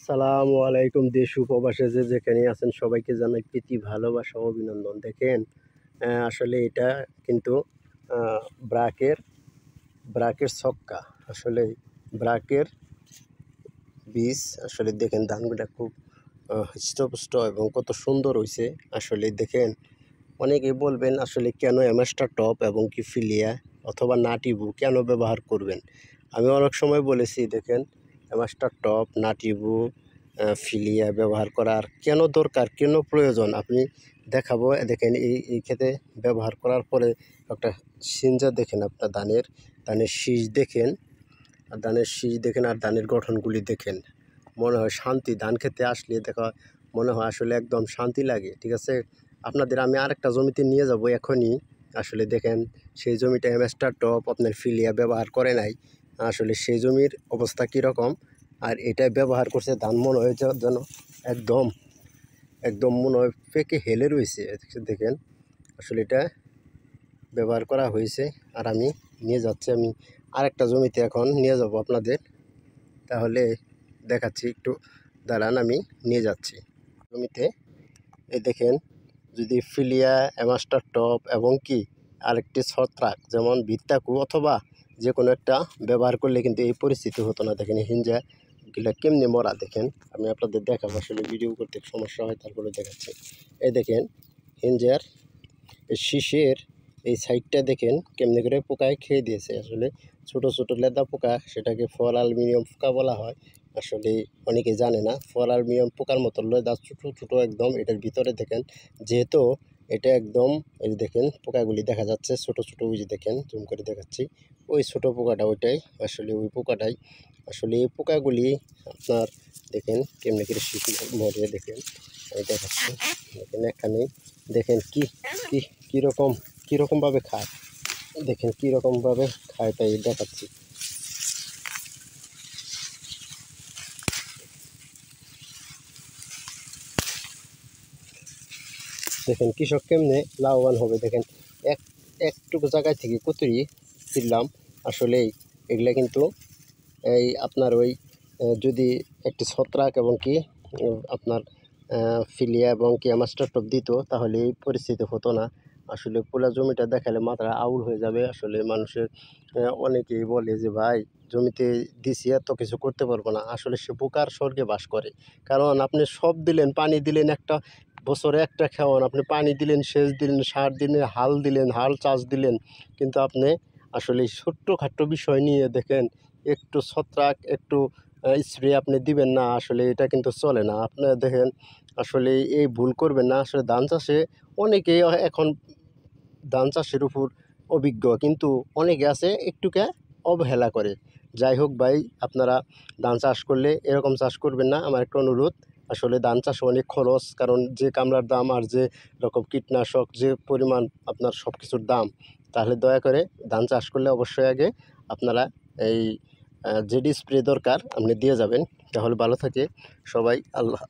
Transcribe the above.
আসসালামু আলাইকুম। দেশ ও প্রবাসে যে যেখানে আছেন সবাইকে জানাই প্রীতি ভালোবাসা ও অভিনন্দন। দেখেন আসলে এটা কিন্তু আ ব্রাকের ব্রাকের ছক্কা। আসলে ব্রাকের বীজ আসলে দেখেন ধানগুলা খুব হৃষ্টপুষ্ট এবং কত সুন্দর হইছে। আসলে দেখেন অনেকেই বলবেন আসলে কেন অ্যামাস্টার টপ এবং কি ফিলিয়া অথবা নাটিবু কেন ব্যবহার করবেন? আমি অনেক সময় বলেছি দেখেন অ্যামাস্টার টপ, নাটিবু, ফিলিয়া ব্যবহার করার কেন দরকার, কেন প্রয়োজন আপনি দেখাবো। দেখেন এই ক্ষেতে ব্যবহার করার পরে একটা সিনজা দেখেন, আপনার ধানের শীষ দেখেন, আর ধানের শীষ দেখেন আর ধানের গঠনগুলি দেখেন। মনে হয় শান্তি, ধান খেতে আসলে দেখা মনে হয় আসলে একদম শান্তি লাগে। ঠিক আছে, আপনাদের আমি আরেকটা জমিতে নিয়ে যাব এখনই। আসলে দেখেন সেই জমিটা অ্যামাস্টার টপ আপনার ফিলিয়া ব্যবহার করে নাই। আসলে সেই জমির অবস্থা কীরকম আর এটা ব্যবহার করছে, ধান মনে হয় যেন একদম একদম মনে হয় পেকে হেলে রয়েছে। দেখেন আসলে এটা ব্যবহার করা হয়েছে। আর আমি নিয়ে যাচ্ছি, আমি আরেকটা জমিতে এখন নিয়ে যাব আপনাদের, তাহলে দেখাচ্ছি। একটু দাঁড়ান, আমি নিয়ে যাচ্ছি জমিতে। এই দেখেন যদি ফিলিয়া, অ্যামাস্টার টপ এবং কি আরেকটি ছত্রাক যেমন ভিত্তাকু অথবা যে কোনো একটা ব্যবহার করলে কিন্তু এই পরিস্থিতি হতো না। দেখেন হিঞ্জা এগুলা কেমনি মরা, দেখেন আমি আপনাদের দেখাবো। আসলে ভিডিও করতে সমস্যা হয়, তারপরে দেখাচ্ছি। এই দেখেন হিঞ্জার এই শীষের এই সাইডটা দেখেন কেমনি করে পোকায় খেয়ে দিয়েছে। আসলে ছোট ছোট লেদা পোকা, সেটাকে ফল অ্যালুমিনিয়াম পোকা বলা হয়। আসলে অনেকে জানে না, ফল অ্যালুমিনিয়াম পোকার মতো লেদা ছোটো ছোটো একদম। এটার ভিতরে দেখেন যেহেতু এটা একদম, এই যে দেখেন পোকাগুলি দেখা যাচ্ছে ছোট ছোট, ওই যে দেখেন জুম করে দেখাচ্ছি, ওই ছোট পোকাটা ওইটাই আসলে ওই পোকাটাই। আসলে এই পোকাগুলি আপনার দেখেন কেমনি করে শীত মরে, দেখেন আমি দেখাচ্ছি। দেখেন এখানে দেখেন কি কীরকমভাবে খায়, দেখেন কীরকমভাবে খায়, তাই দেখাচ্ছি। দেখেন কৃষক কেমনে লাভবান হবে। দেখেন একটুকু জায়গায় থেকে কতই ফিরলাম। আসলেই এগুলা কিন্তু এই আপনার ওই যদি একটি ছত্রাক এবং কি আপনার ফিলিয়া এবং কি অ্যামাস্টার টপ দিত, তাহলে এই পরিস্থিতি হতো না। আসলে পুরা জমিটা দেখালে মাথা আউল হয়ে যাবে। আসলে মানুষের অনেকেই বলে যে ভাই জমিতে দিছি এত কিছু করতে পারবো না। আসলে সে বোকার স্বর্গে বাস করে। কারণ আপনি সব দিলেন, পানি দিলেন, একটা বছরে একটা খাওয়ান, আপনি পানি দিলেন, সেচ দিলেন, সার দিলেন, হাল দিলেন, হাল চাষ দিলেন, কিন্তু আপনি আসলে এই ছোট্টখাট্ট বিষয় নিয়ে দেখেন একটু ছত্রাক, একটু স্প্রে আপনি দিবেন না, আসলে এটা কিন্তু চলে না। আপনারা দেখেন আসলে এই ভুল করবেন না। আসলে ধান চাষে অনেকেই এখন ধান চাষের উপর অভিজ্ঞ, কিন্তু অনেকে আছে একটুকে অবহেলা করে। যাই হোক ভাই, আপনারা ধান চাষ করলে এরকম চাষ করবেন না, আমার একটা অনুরোধ। আসলে ধান চাষে অনেক খরচ, কারণ যে কামলার দাম আর যে রকম কীটনাশক, যে পরিমাণ আপনার সব কিছুর দাম, তাহলে দয়া করে ধান চাষ করলে অবশ্যই আগে আপনারা এই যেটি স্প্রে দরকার আপনি দিয়ে যাবেন। তাহলে ভালো থাকে সবাই। আল্লাহ।